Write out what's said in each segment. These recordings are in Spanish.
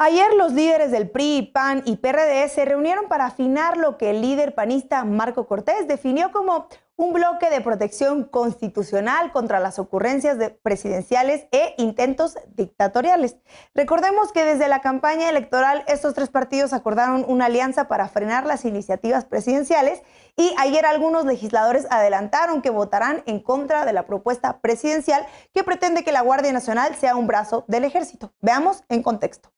Ayer los líderes del PRI, PAN y PRD se reunieron para afinar lo que el líder panista Marco Cortés definió como un bloque de protección constitucional contra las ocurrencias presidenciales e intentos dictatoriales. Recordemos que desde la campaña electoral estos tres partidos acordaron una alianza para frenar las iniciativas presidenciales y ayer algunos legisladores adelantaron que votarán en contra de la propuesta presidencial que pretende que la Guardia Nacional sea un brazo del ejército. Veamos en contexto.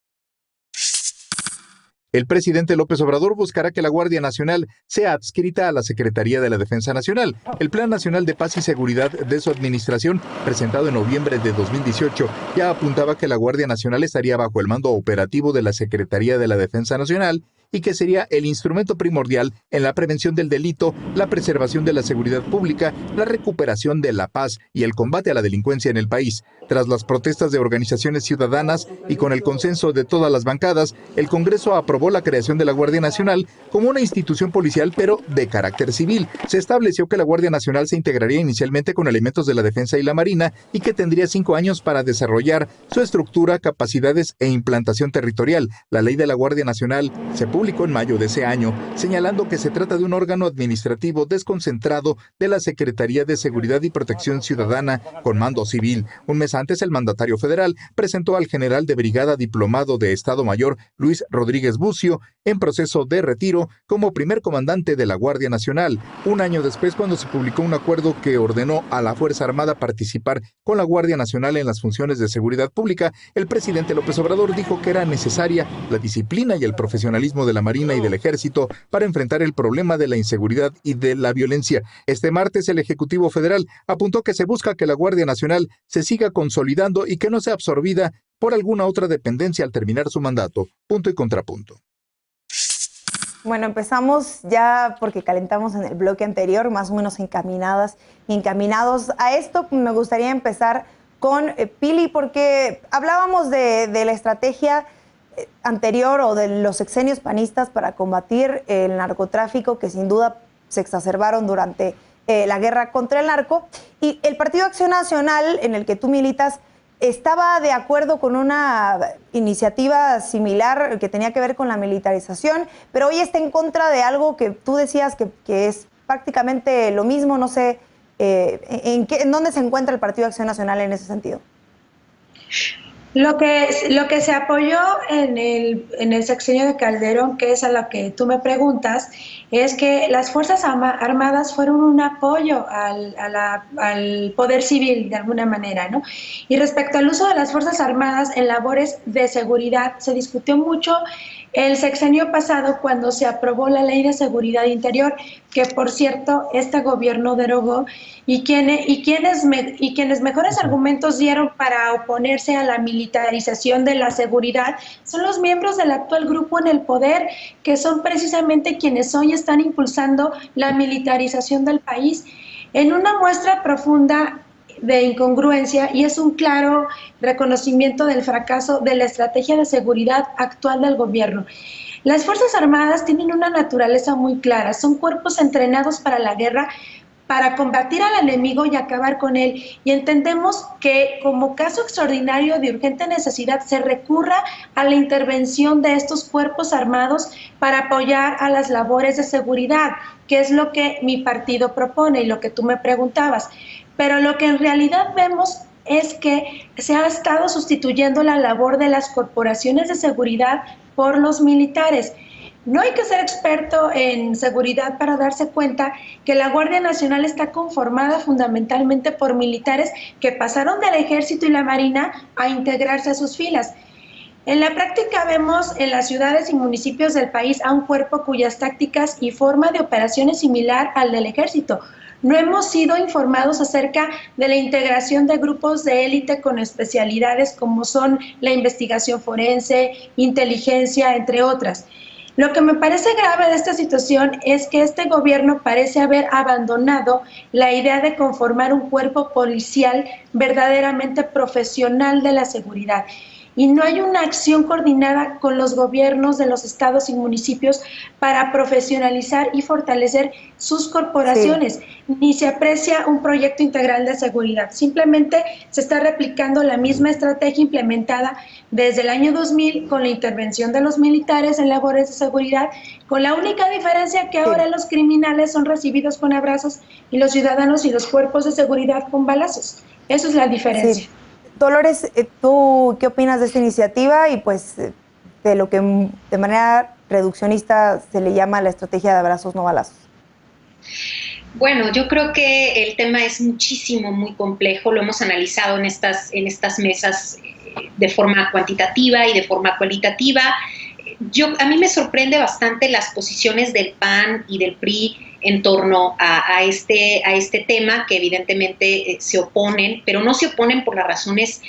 El presidente López Obrador buscará que la Guardia Nacional sea adscrita a la Secretaría de la Defensa Nacional. El Plan Nacional de Paz y Seguridad de su administración, presentado en noviembre de 2018, ya apuntaba que la Guardia Nacional estaría bajo el mando operativo de la Secretaría de la Defensa Nacional y que sería el instrumento primordial en la prevención del delito, la preservación de la seguridad pública, la recuperación de la paz y el combate a la delincuencia en el país. Tras las protestas de organizaciones ciudadanas y con el consenso de todas las bancadas, el Congreso aprobó la creación de la Guardia Nacional como una institución policial, pero de carácter civil. Se estableció que la Guardia Nacional se integraría inicialmente con elementos de la Defensa y la Marina y que tendría 5 años para desarrollar su estructura, capacidades e implantación territorial. La ley de la Guardia Nacional se publicó en mayo de ese año, señalando que se trata de un órgano administrativo desconcentrado de la Secretaría de Seguridad y Protección Ciudadana con mando civil. Un mes antes, el mandatario federal presentó al general de brigada diplomado de Estado Mayor, Luis Rodríguez Bucio, en proceso de retiro como primer comandante de la Guardia Nacional. Un año después, cuando se publicó un acuerdo que ordenó a la Fuerza Armada participar con la Guardia Nacional en las funciones de seguridad pública, el presidente López Obrador dijo que era necesaria la disciplina y el profesionalismo de la Marina y del Ejército para enfrentar el problema de la inseguridad y de la violencia. Este martes, el Ejecutivo Federal apuntó que se busca que la Guardia Nacional se siga consolidando y que no sea absorbida por alguna otra dependencia al terminar su mandato. Punto y contrapunto. Bueno, empezamos ya porque calentamos en el bloque anterior, más o menos encaminados a esto. Me gustaría empezar con Pili, porque hablábamos de la estrategia anterior o de los sexenios panistas para combatir el narcotráfico, que sin duda se exacerbaron durante la guerra contra el narco. Y el Partido Acción Nacional, en el que tú militas, estaba de acuerdo con una iniciativa similar que tenía que ver con la militarización, pero hoy está en contra de algo que tú decías que es prácticamente lo mismo. No sé en dónde se encuentra el Partido Acción Nacional en ese sentido. Lo que se apoyó en el sexenio de Calderón, que es a lo que tú me preguntas, es que las Fuerzas Armadas fueron un apoyo al poder civil de alguna manera, ¿no? Y respecto al uso de las Fuerzas Armadas en labores de seguridad, se discutió mucho el sexenio pasado cuando se aprobó la Ley de Seguridad Interior, que por cierto este gobierno derogó, y quienes mejores argumentos dieron para oponerse a la militarización de la seguridad son los miembros del actual grupo en el poder, que son precisamente quienes hoy están impulsando la militarización del país. En una muestra profunda de incongruencia, y es un claro reconocimiento del fracaso de la estrategia de seguridad actual del gobierno. Las Fuerzas Armadas tienen una naturaleza muy clara, son cuerpos entrenados para la guerra, para combatir al enemigo y acabar con él, y entendemos que como caso extraordinario de urgente necesidad se recurra a la intervención de estos cuerpos armados para apoyar a las labores de seguridad, que es lo que mi partido propone y lo que tú me preguntabas. Pero lo que en realidad vemos es que se ha estado sustituyendo la labor de las corporaciones de seguridad por los militares. No hay que ser experto en seguridad para darse cuenta que la Guardia Nacional está conformada fundamentalmente por militares que pasaron del Ejército y la Marina a integrarse a sus filas. En la práctica vemos en las ciudades y municipios del país a un cuerpo cuyas tácticas y forma de operación es similar al del Ejército. No hemos sido informados acerca de la integración de grupos de élite con especialidades como son la investigación forense, inteligencia, entre otras. Lo que me parece grave de esta situación es que este gobierno parece haber abandonado la idea de conformar un cuerpo policial verdaderamente profesional de la seguridad. y no hay una acción coordinada con los gobiernos de los estados y municipios para profesionalizar y fortalecer sus corporaciones, ni se aprecia un proyecto integral de seguridad. Simplemente se está replicando la misma estrategia implementada desde el año 2000 con la intervención de los militares en labores de seguridad, con la única diferencia que ahora los criminales son recibidos con abrazos y los ciudadanos y los cuerpos de seguridad con balazos. Eso es la diferencia. Sí. Dolores, ¿tú qué opinas de esta iniciativa y pues de lo que de manera reduccionista se le llama la estrategia de abrazos no balazos? Bueno, yo creo que el tema es muchísimo, muy complejo. Lo hemos analizado en estas mesas de forma cuantitativa y de forma cualitativa. A mí me sorprende bastante las posiciones del PAN y del PRI en torno a este tema, que evidentemente se oponen, pero no se oponen por las razones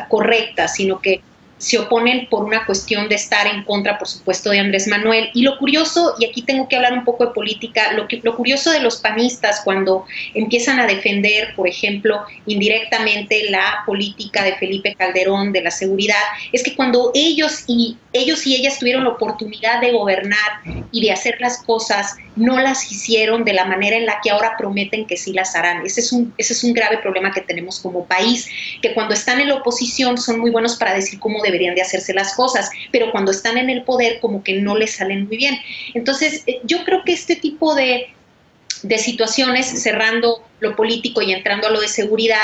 correctas, sino que se oponen por una cuestión de estar en contra, por supuesto, de Andrés Manuel. Y lo curioso, y aquí tengo que hablar un poco de política, lo curioso de los panistas cuando empiezan a defender, por ejemplo, indirectamente la política de Felipe Calderón de la seguridad, es que cuando ellos y ellas tuvieron la oportunidad de gobernar y de hacer las cosas, no las hicieron de la manera en la que ahora prometen que sí las harán. Ese es un grave problema que tenemos como país, que cuando están en la oposición son muy buenos para decir cómo deberían de hacerse las cosas, pero cuando están en el poder como que no les salen muy bien. Entonces, yo creo que este tipo de situaciones, cerrando lo político y entrando a lo de seguridad,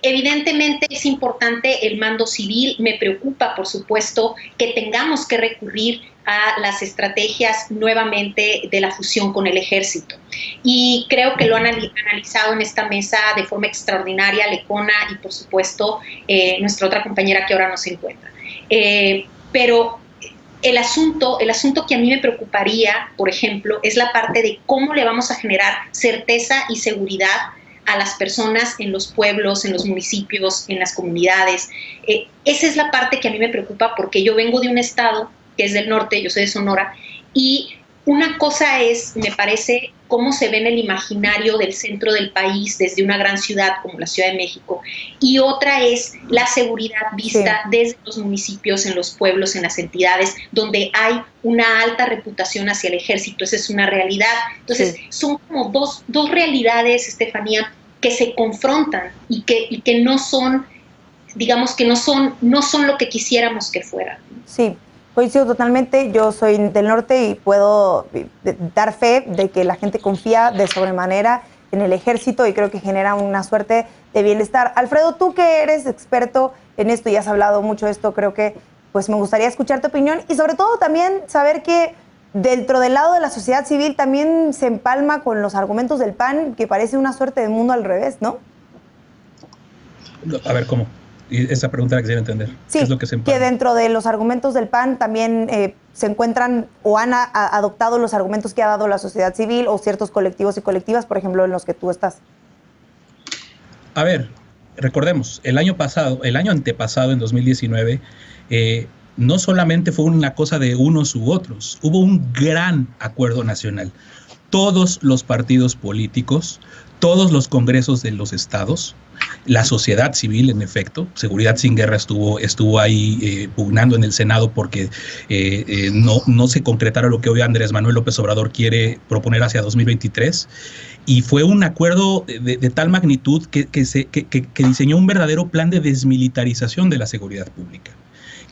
evidentemente es importante el mando civil. Me preocupa, por supuesto, que tengamos que recurrir a las estrategias nuevamente de la fusión con el ejército. Y creo que lo han analizado en esta mesa de forma extraordinaria Lecona y, por supuesto, nuestra otra compañera que ahora no se encuentra. Pero el asunto que a mí me preocuparía, por ejemplo, es la parte de cómo le vamos a generar certeza y seguridad a las personas en los pueblos, en los municipios, en las comunidades. Esa es la parte que a mí me preocupa, porque yo vengo de un estado que es del norte, yo soy de Sonora, y una cosa es, me parece, cómo se ve en el imaginario del centro del país desde una gran ciudad como la Ciudad de México, y otra es la seguridad vista desde los municipios, en los pueblos, en las entidades, donde hay una alta reputación hacia el ejército. Esa es una realidad. Entonces, son como dos realidades, Estefanía, que se confrontan y que no son, digamos que no son lo que quisiéramos que fueran. Sí. Coincido totalmente, yo soy del norte y puedo dar fe de que la gente confía de sobremanera en el ejército y creo que genera una suerte de bienestar. Alfredo, tú que eres experto en esto y has hablado mucho de esto, creo que pues me gustaría escuchar tu opinión y sobre todo también saber que dentro del lado de la sociedad civil también se empalma con los argumentos del PAN, que parece una suerte de mundo al revés, ¿no? A ver, ¿cómo? Y esa pregunta la quisiera entender. Sí, ¿qué es lo que que dentro de los argumentos del PAN también se encuentran o han adoptado los argumentos que ha dado la sociedad civil o ciertos colectivos y colectivas, por ejemplo, en los que tú estás. A ver, recordemos, el año antepasado, en 2019, no solamente fue una cosa de unos u otros, hubo un gran acuerdo nacional. Todos los partidos políticos, todos los congresos de los estados, la sociedad civil, en efecto, Seguridad Sin Guerra estuvo ahí pugnando en el Senado porque no se concretara lo que hoy Andrés Manuel López Obrador quiere proponer hacia 2023, y fue un acuerdo de tal magnitud que diseñó un verdadero plan de desmilitarización de la seguridad pública.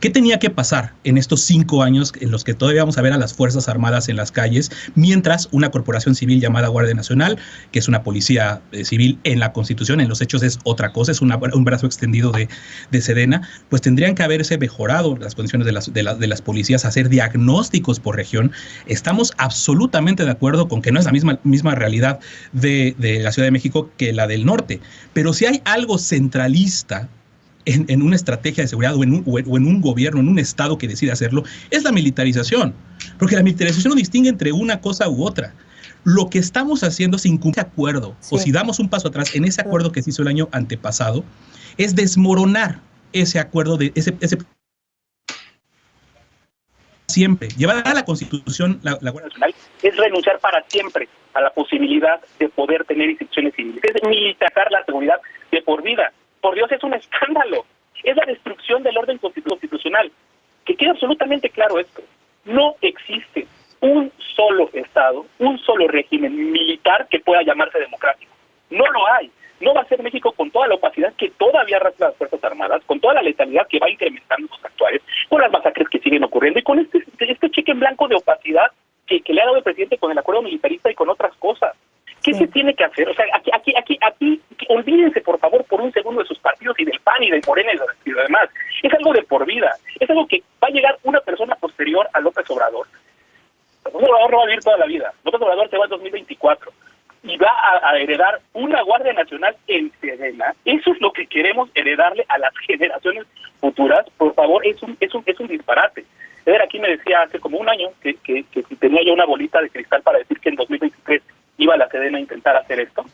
¿Qué tenía que pasar en estos 5 años en los que todavía vamos a ver a las Fuerzas Armadas en las calles, mientras una corporación civil llamada Guardia Nacional, que es una policía civil en la Constitución, en los hechos es otra cosa, es un brazo extendido de Sedena, pues tendrían que haberse mejorado las condiciones de las policías, hacer diagnósticos por región? Estamos absolutamente de acuerdo con que no es la misma realidad de la Ciudad de México que la del norte, pero si hay algo centralista en una estrategia de seguridad o en un gobierno, en un estado que decide hacerlo, es la militarización. Porque la militarización no distingue entre una cosa u otra. Lo que estamos haciendo sin cumplir ese acuerdo, o si damos un paso atrás en ese acuerdo que se hizo el año antepasado, es desmoronar ese acuerdo, ese siempre. Llevar a la Constitución la Guardia Nacional es renunciar para siempre a la posibilidad de poder tener instituciones civiles. Es militarizar la seguridad de por vida. Por Dios, es un escándalo. Es la destrucción del orden constitucional. que quede absolutamente claro esto. No existe un solo Estado, un solo régimen militar que pueda llamarse democrático. No lo hay. No va a ser México con toda la opacidad que todavía arrastra las Fuerzas Armadas, con toda la letalidad que va incrementando sus actuales, con las masacres que siguen ocurriendo y con este cheque en blanco de opacidad que le ha dado el presidente con el acuerdo militarista y con otras cosas. ¿Qué se tiene que hacer? O sea, aquí, olvídense, por favor, por un segundo de sus partidos y del PAN y del Morena y de demás. Es algo de por vida. Es algo que va a llegar una persona posterior a López Obrador. López Obrador no va a vivir toda la vida. López Obrador se va en 2024 y va a heredar una Guardia Nacional en Sedena. Eso es lo que queremos heredarle a las generaciones futuras. Por favor, es un disparate. Aquí me decía hace como un año que si tenía yo una bolita de cristal para decir que en 2023 iba a la Sedena a intentar hacer esto,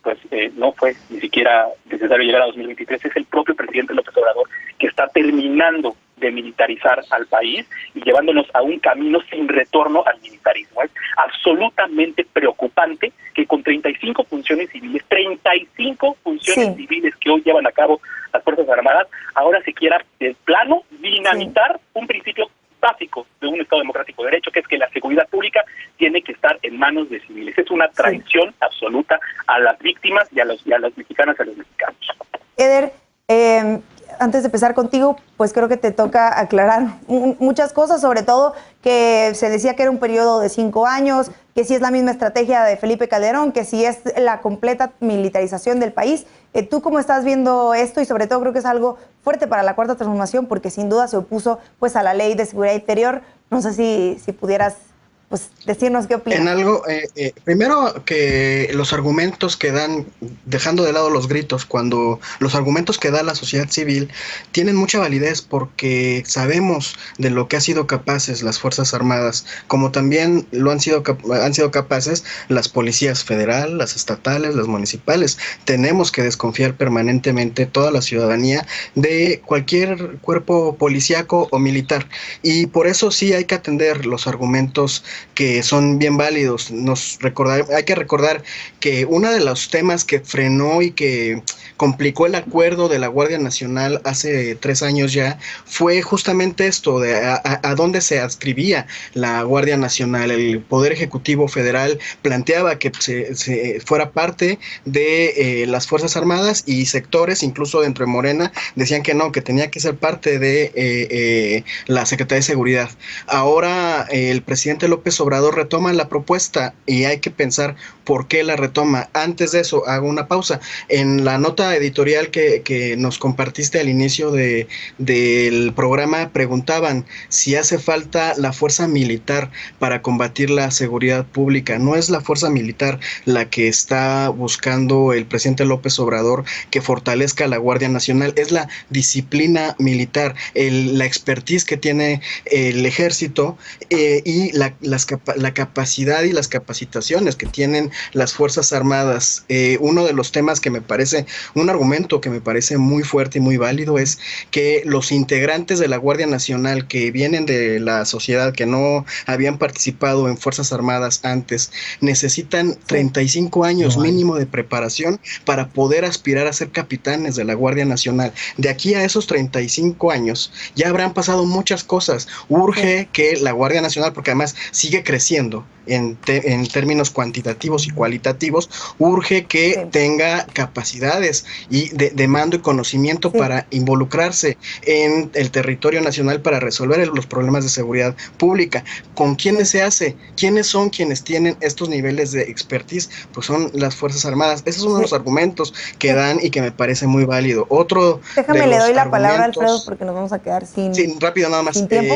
pues no fue ni siquiera necesario llegar a 2023. Es el propio presidente López Obrador que está terminando de militarizar al país y llevándonos a un camino sin retorno al militarismo. Es absolutamente preocupante que con 35 funciones civiles civiles que hoy llevan a cabo las Fuerzas Armadas, ahora se quiera de plano dinamitar un principio básico de un Estado democrático de derecho, que es que la seguridad pública tiene que estar en manos de civiles. Es una traición absoluta a las víctimas y a las mexicanas y a los mexicanos. Eder, antes de empezar contigo, pues creo que te toca aclarar muchas cosas, sobre todo que se decía que era un periodo de 5 años, que sí es la misma estrategia de Felipe Calderón, que sí es la completa militarización del país. ¿Tú cómo estás viendo esto? Y sobre todo creo que es algo fuerte para la Cuarta Transformación, porque sin duda se opuso pues a la Ley de Seguridad Interior. No sé si pudieras pues decirnos qué opinas. En algo, primero que los argumentos que dan, dejando de lado los gritos, cuando los argumentos que da la sociedad civil tienen mucha validez porque sabemos de lo que han sido capaces las Fuerzas Armadas, como también lo han sido capaces las policías federal, las estatales, las municipales. Tenemos que desconfiar permanentemente toda la ciudadanía de cualquier cuerpo policíaco o militar, y por eso sí hay que atender los argumentos que son bien válidos. Hay que recordar que uno de los temas que frenó y que complicó el acuerdo de la Guardia Nacional hace 3 años ya fue justamente esto de a dónde se adscribía la Guardia Nacional. El Poder Ejecutivo Federal planteaba que se fuera parte de las Fuerzas Armadas, y sectores, incluso dentro de Morena, decían que no, que tenía que ser parte de la Secretaría de Seguridad. Ahora el presidente López Obrador retoma la propuesta y hay que pensar por qué la retoma. Antes de eso, hago una pausa. En la nota editorial que nos compartiste al inicio del programa, preguntaban si hace falta la fuerza militar para combatir la seguridad pública. No es la fuerza militar la que está buscando el presidente López Obrador que fortalezca la Guardia Nacional, es la disciplina militar, la expertise que tiene el ejército y la capacidad y las capacitaciones que tienen las Fuerzas Armadas. Uno de los temas que me parece, un argumento que me parece muy fuerte y muy válido, es que los integrantes de la Guardia Nacional que vienen de la sociedad, que no habían participado en Fuerzas Armadas antes, necesitan 35 años mínimo de preparación para poder aspirar a ser capitanes de la Guardia Nacional. De aquí a esos 35 años ya habrán pasado muchas cosas. Urge que la Guardia Nacional, porque además sigue creciendo en términos cuantitativos y cualitativos, urge que tenga capacidades y de mando y conocimiento para involucrarse en el territorio nacional para resolver los problemas de seguridad pública. ¿Con quiénes se hace? ¿Quiénes son quienes tienen estos niveles de expertise? Pues son las Fuerzas Armadas. Ese es uno de los argumentos que dan y que me parece muy válido. Otro Déjame, le doy la palabra a Alfredo porque nos vamos a quedar sin rápido nada más. Sin tiempo.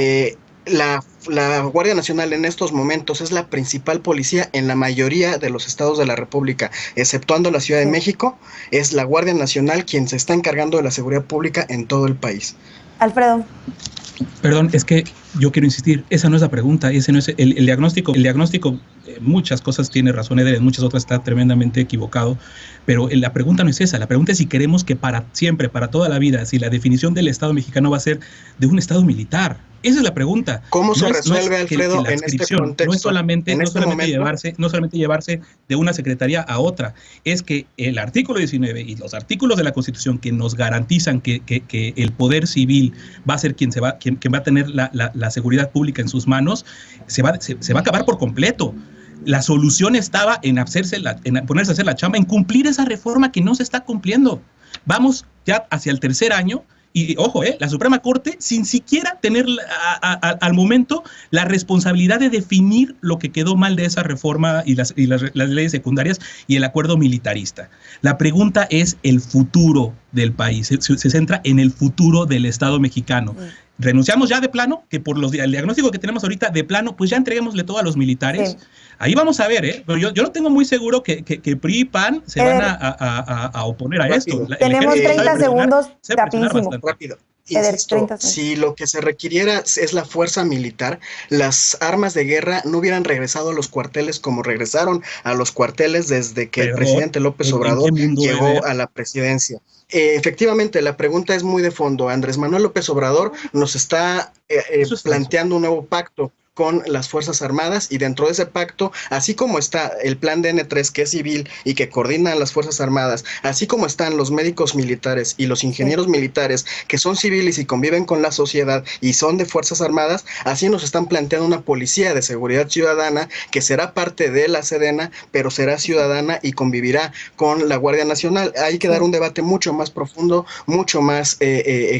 La Guardia Nacional en estos momentos es la principal policía en la mayoría de los estados de la República, exceptuando la Ciudad de México. Es la Guardia Nacional quien se está encargando de la seguridad pública en todo el país. Alfredo. Perdón, es que Yo quiero insistir, esa no es la pregunta, ese no es el diagnóstico. El diagnóstico, muchas cosas tiene razón Eder, en muchas otras está tremendamente equivocado, pero la pregunta no es esa, la pregunta es si queremos que para siempre, para toda la vida, si la definición del Estado mexicano va a ser de un Estado militar. Esa es la pregunta. ¿Cómo se resuelve, Alfredo, en este contexto? No es solamente llevarse de una secretaría a otra, es que el artículo 19 y los artículos de la Constitución que nos garantizan que el poder civil va a ser quien va a tener la seguridad pública en sus manos, se va a acabar por completo. La solución estaba en ponerse a hacer la chamba, en cumplir esa reforma que no se está cumpliendo. Vamos ya hacia el tercer año. Y ojo, la Suprema Corte, sin siquiera tener al momento la responsabilidad de definir lo que quedó mal de esa reforma y las leyes secundarias y el acuerdo militarista. La pregunta es el futuro del país, se centra en el futuro del Estado mexicano. ¿Renunciamos ya de plano? Que por el diagnóstico que tenemos ahorita de plano, pues ya entreguémosle todo a los militares. Sí. Ahí vamos a ver, pero yo no tengo muy seguro que PRI y PAN se van a oponer a esto. Tenemos 30 segundos, rapidísimo. Rápido. Insisto, si lo que se requiriera es la fuerza militar, las armas de guerra no hubieran regresado a los cuarteles como regresaron a los cuarteles desde que el presidente López Obrador llegó a la presidencia. Efectivamente, la pregunta es muy de fondo. Andrés Manuel López Obrador nos está planteando un nuevo pacto con las Fuerzas Armadas, y dentro de ese pacto, así como está el plan DN3, que es civil y que coordina a las Fuerzas Armadas, así como están los médicos militares y los ingenieros militares que son civiles y conviven con la sociedad y son de Fuerzas Armadas, así nos están planteando una policía de seguridad ciudadana que será parte de la Sedena, pero será ciudadana y convivirá con la Guardia Nacional. Hay que dar un debate mucho más profundo, mucho más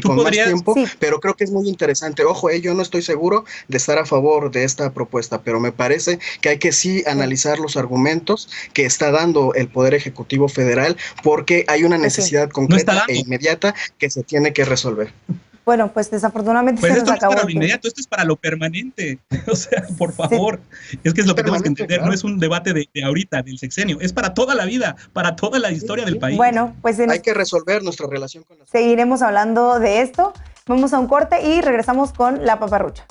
con más tiempo, pero creo que es muy interesante. Ojo, yo no estoy seguro de estar a favor de esta propuesta, pero me parece que hay que sí analizar los argumentos que está dando el Poder Ejecutivo Federal, porque hay una necesidad concreta e inmediata que se tiene que resolver. Bueno, pues desafortunadamente se nos acabó. Esto no es para lo inmediato, esto es para lo permanente. O sea, por favor, es que es lo que tenemos que entender, claro. No es un debate de ahorita, del sexenio, es para toda la vida, para toda la historia del país. Bueno, pues hay que resolver nuestra relación con la... Seguiremos hablando de esto. Vamos a un corte y regresamos con La Paparrucha.